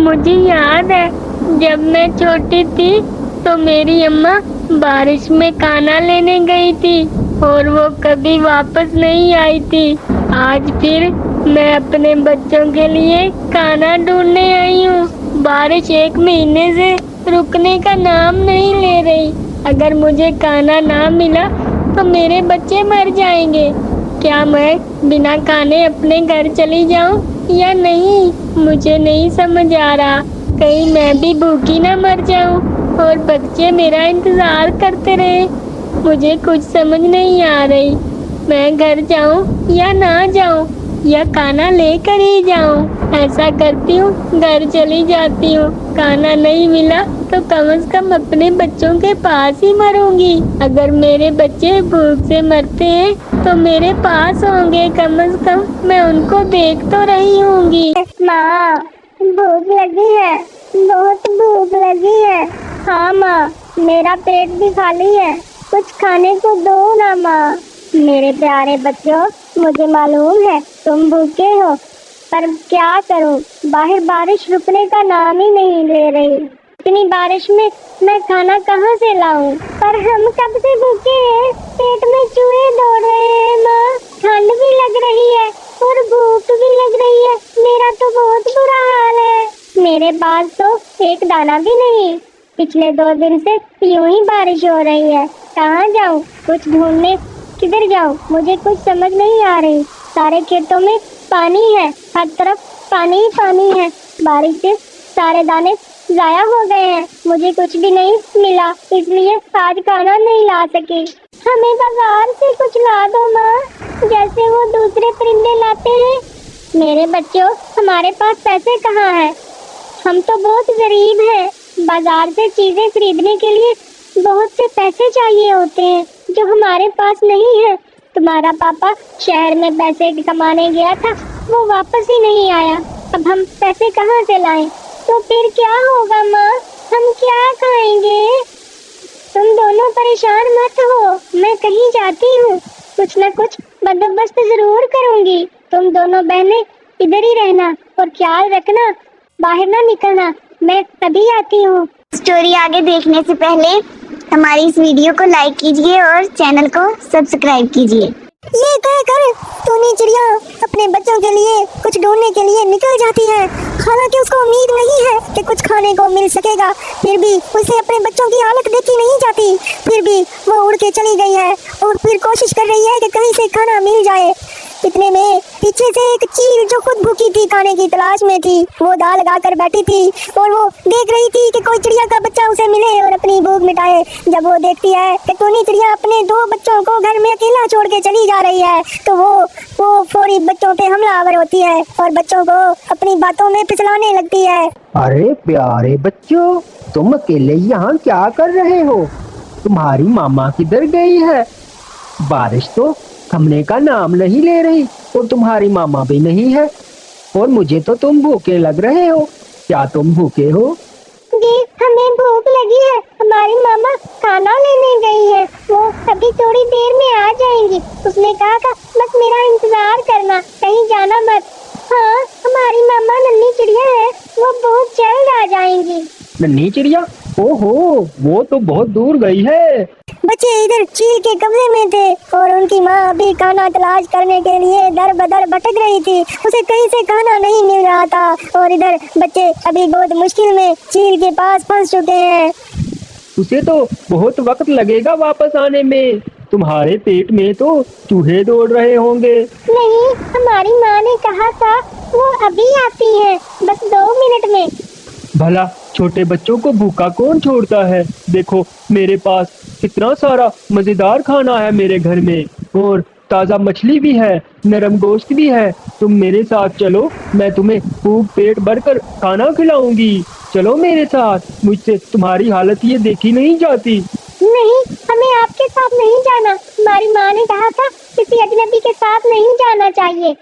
मुझे याद है जब मैं छोटी थी तो मेरी अम्मा बारिश में खाना लेने गई थी और वो कभी वापस नहीं आई थी। आज फिर मैं अपने बच्चों के लिए खाना ढूंढने आई हूँ। बारिश 1 महीने से रुकने का नाम नहीं ले रही। अगर मुझे खाना ना मिला तो मेरे बच्चे मर जाएंगे। क्या मैं बिना खाने अपने घर चली जाऊं या नहीं? मुझे नहीं समझ आ रहा। कहीं मैं भी भूखी ना मर जाऊं और बच्चे मेरा इंतजार करते रहे। मुझे कुछ समझ नहीं आ रही। मैं घर जाऊं या ना जाऊं या खाना लेकर ही जाऊं। ऐसा करती हूँ, घर चली जाती हूँ। खाना नहीं मिला तो कम से कम अपने बच्चों के पास ही मरूंगी। अगर मेरे बच्चे भूख से मरते हैं तो मेरे पास होंगे। कम से कम मैं उनको देख तो रही होंगी। माँ, भूख लगी है, बहुत भूख लगी है। हाँ माँ, मेरा पेट भी खाली है, कुछ खाने को दो ना माँ। मेरे प्यारे बच्चों, मुझे मालूम है तुम भूखे हो, पर क्या करूं, बाहर बारिश रुकने का नाम ही नहीं ले रही। इतनी बारिश में मैं खाना कहाँ से लाऊं? पर हम कब से भूखे हैं, पेट में चूहे दौड़ रहे हैं माँ। ठंड भी लग रही है और भूख भी लग रही है। मेरा तो बहुत बुरा हाल है। मेरे पास तो एक दाना भी नहीं। पिछले 2 दिन से यूं ही बारिश हो रही है। कहाँ जाऊं, कुछ ढूंढने किधर जाऊं, मुझे कुछ समझ नहीं आ रही। सारे खेतों में पानी है, हर तरफ पानी ही पानी है। बारिश से सारे दाने जाया हो गए हैं। मुझे कुछ भी नहीं मिला, इसलिए आज खाना नहीं ला सकी। हमें बाजार से कुछ ला दो माँ, जैसे वो दूसरे परिंदे लाते हैं। मेरे बच्चों, हमारे पास पैसे कहाँ हैं? हम तो बहुत गरीब हैं। बाजार से चीजें खरीदने के लिए बहुत से पैसे चाहिए होते हैं, जो हमारे पास नहीं है। तुम्हारा पापा शहर में पैसे कमाने गया था, वो वापस ही नहीं आया। अब हम पैसे कहाँ से लाएं? तो फिर क्या होगा माँ, हम क्या खाएंगे? तुम दोनों परेशान मत हो, मैं कहीं जाती हूँ, कुछ न कुछ बंदोबस्त जरूर करूँगी। तुम दोनों बहनें इधर ही रहना और ख्याल रखना, बाहर ना निकलना। मैं अभी आती हूँ। स्टोरी आगे देखने से पहले हमारी इस वीडियो को लाइक कीजिए और चैनल को सब्सक्राइब कीजिए। ये कहकर टूनी चिड़िया अपने बच्चों के लिए कुछ ढूंढने के लिए निकल जाती है। हालांकि उसको उम्मीद नहीं है कि कुछ खाने को मिल सकेगा, फिर भी उसे अपने बच्चों की हालत देखी नहीं जाती। फिर भी वो उड़ के चली गई है और फिर कोशिश कर रही है कि कहीं से खाना मिल जाए। इतने में पीछे से एक चील जो खुद भूखी थी, खाने की तलाश में थी, वो दाल लगाकर बैठी थी और वो देख रही थी कि कोई चिड़िया का बच्चा उसे मिले और अपनी भूख मिटाए। जब वो देखती है कि टूनी चिड़िया अपने 2 बच्चों को घर में अकेला छोड़ के चली जा रही है, तो वो फौरी बच्चों पे हमलावर होती है और बच्चों को अपनी बातों में फिसलाने लगती है। अरे प्यारे बच्चों, तुम अकेले यहाँ क्या कर रहे हो? तुम्हारी मामा किधर गई है? बारिश तो थमने का नाम नहीं ले रही और तुम्हारी मामा भी नहीं है, और मुझे तो तुम भूखे लग रहे हो। क्या तुम भूखे हो? जी, हमें भूख लगी है। हमारी मामा खाना लेने गई है, वो अभी थोड़ी देर में आ जाएंगी। उसने कहा था बस मेरा इंतजार करना, कहीं जाना मत। हाँ, हमारी मामा नन्ही चिड़िया है, वो बहुत जल्द आ जाएंगी। नन्ही चिड़िया? ओहो, वो तो बहुत दूर गई है। बच्चे इधर चील के कब्जे में थे और उनकी माँ अभी खाना तलाश करने के लिए दर बदर भटक रही थी। उसे कहीं से खाना नहीं मिल रहा था और इधर बच्चे अभी बहुत मुश्किल में चील के पास फंस चुके हैं। उसे तो बहुत वक्त लगेगा वापस आने में। तुम्हारे पेट में तो चूहे दौड़ रहे होंगे। नहीं, हमारी माँ ने कहा था वो अभी आती है, बस 2 मिनट में। भला छोटे बच्चों को भूखा कौन छोड़ता है? देखो, मेरे पास कितना सारा मजेदार खाना है मेरे घर में, और ताज़ा मछली भी है, नरम गोश्त भी है। तुम मेरे साथ चलो, मैं तुम्हें खूब पेट भरकर खाना खिलाऊंगी। चलो मेरे साथ, मुझसे तुम्हारी हालत ये देखी नहीं जाती। नहीं, हमें आपके साथ नहीं जाना। हमारी माँ ने कहा था किसी अजनबी के साथ नहीं जाना चाहिए।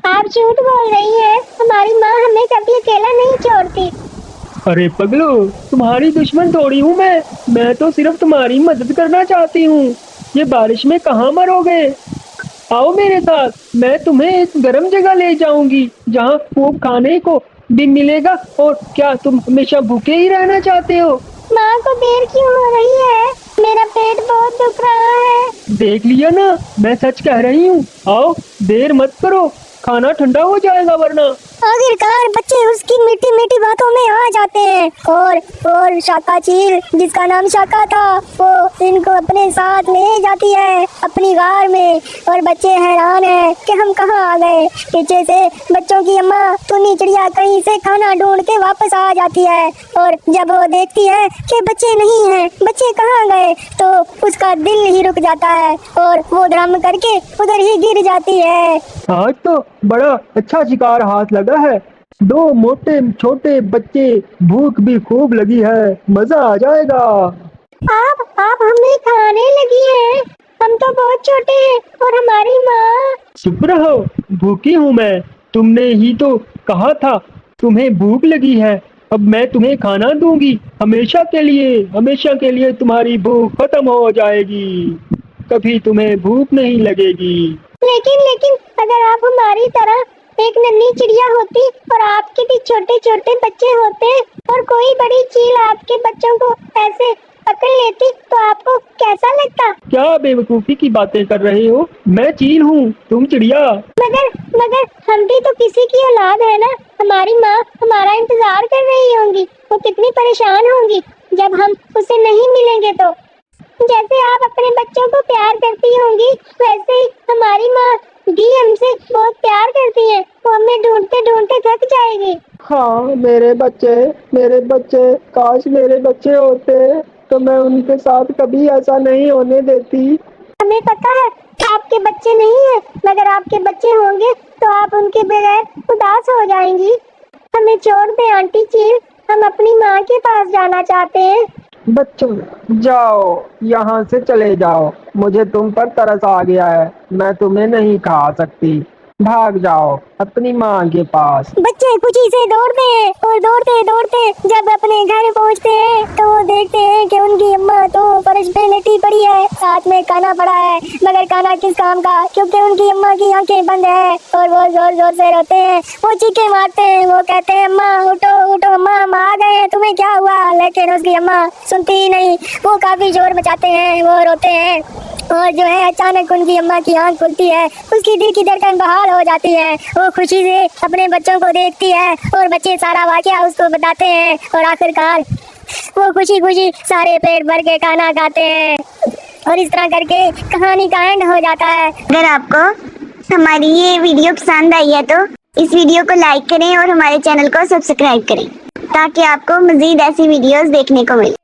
आप झूठ बोल रही हैं, हमारी माँ हमें कभी अकेला नहीं छोड़ती। अरे पगलो, तुम्हारी दुश्मन थोड़ी हूँ मैं तो सिर्फ तुम्हारी मदद करना चाहती हूँ। ये बारिश में कहाँ मरोगे? आओ मेरे साथ, मैं तुम्हें एक गर्म जगह ले जाऊंगी जहाँ खूब खाने को भी मिलेगा? और क्या तुम हमेशा भूखे ही रहना चाहते हो? माँ को देर क्यों हो रही है? मेरा पेट बहुत दुख रहा है। देख लिया ना, मैं सच कह रही हूँ। आओ, देर मत करो, खाना ठंडा हो जाएगा वरना। आखिरकार बच्चे उसकी मीठी मीठी बातों में आ जाते हैं और शाका चील, जिसका नाम शाका था, वो इनको अपने साथ ले जाती है अपनी गार में। और बच्चे हैरान हैं कि हम कहाँ आ गए। पीछे से बच्चों की अम्मा टुन्नी चिड़िया कहीं से खाना ढूंढ के वापस आ जाती है, और जब वो देखती है कि बच्चे नहीं हैं, बच्चे कहाँ गए, तो उसका दिल ही रुक जाता है और वो धड़म करके उधर ही गिर जाती है। आज तो बड़ा अच्छा शिकार हाथ लगा है। दो मोटे छोटे बच्चे, भूख भी खूब लगी है, मजा आ जाएगा। आप हमें खाने लगी हैं। हम तो बहुत छोटे हैं और हमारी माँ। चुप रहो, भूखी हूँ मैं। तुमने ही तो कहा था तुम्हें भूख लगी है। अब मैं तुम्हें खाना दूंगी, हमेशा के लिए तुम्हारी भूख खत्म हो जाएगी। कभी तुम्हें भूख नहीं लगेगी। लेकिन अगर आप हमारी तरह एक नन्ही चिड़िया होती और आपके भी छोटे छोटे बच्चे होते और कोई बड़ी चील आपके बच्चों को ऐसे पकड़ लेती, तो आपको कैसा लगता? क्या बेवकूफी की बातें कर रहे हो? मैं चील हूँ, तुम चिड़िया। मगर हम भी तो किसी की औलाद है ना। हमारी माँ हमारा इंतजार कर रही होंगी। वो कितनी परेशान होंगी जब हम उसे नहीं मिलेंगे। तो जैसे आप अपने बच्चों को प्यार करती होंगी, वैसे ही हमारी माँ भी हमसे बहुत प्यार करती है। वो हमें ढूंढते ढूंढते थक जाएगी। हाँ, मेरे बच्चे, काश मेरे बच्चे होते तो मैं उनके साथ कभी ऐसा नहीं होने देती। हमें पता है आपके बच्चे नहीं है, मगर आपके बच्चे होंगे तो आप उनके बगैर उदास हो जाएंगी। हमें छोड़ दे आंटी चील, हम अपनी माँ के पास जाना चाहते हैं। बच्चों, जाओ, यहाँ से चले जाओ। मुझे तुम पर तरस आ गया है, मैं तुम्हें नहीं खा सकती। भाग जाओ अपनी माँ के पास। बच्चे खुशी से दौड़ते हैं और दौड़ते जब अपने घर पहुँचते हैं तो वो देखते हैं कि उनकी अम्मा तो फर्श पे लेटी पड़ी है, साथ में खाना पड़ा है। मगर खाना किस काम का, क्योंकि उनकी अम्मा की आंखें बंद है और वो जोर जोर से रोते हैं। वो चीखें मारते हैं, वो कहते हैं अम्मा उठो उठो, अम्मा हम आ गए हैं, तुम्हें क्या हुआ? लेकिन उसकी अम्मा सुनती ही नहीं। वो काफी जोर मचाते हैं, वो रोते हैं और जो है अचानक उनकी अम्मा की आंख खुलती है, उसकी दिल की धड़कन बहाल हो जाती है। वो खुशी से अपने बच्चों को देखती है और बच्चे सारा वाकया उसको बताते हैं और आखिरकार वो खुशी खुशी सारे पेट भर के खाना खाते हैं और इस तरह करके कहानी का एंड हो जाता है। अगर आपको हमारी ये वीडियो पसंद आई है तो इस वीडियो को लाइक करें और हमारे चैनल को सब्सक्राइब करें ताकि आपको मजीद ऐसी वीडियोस देखने को मिले।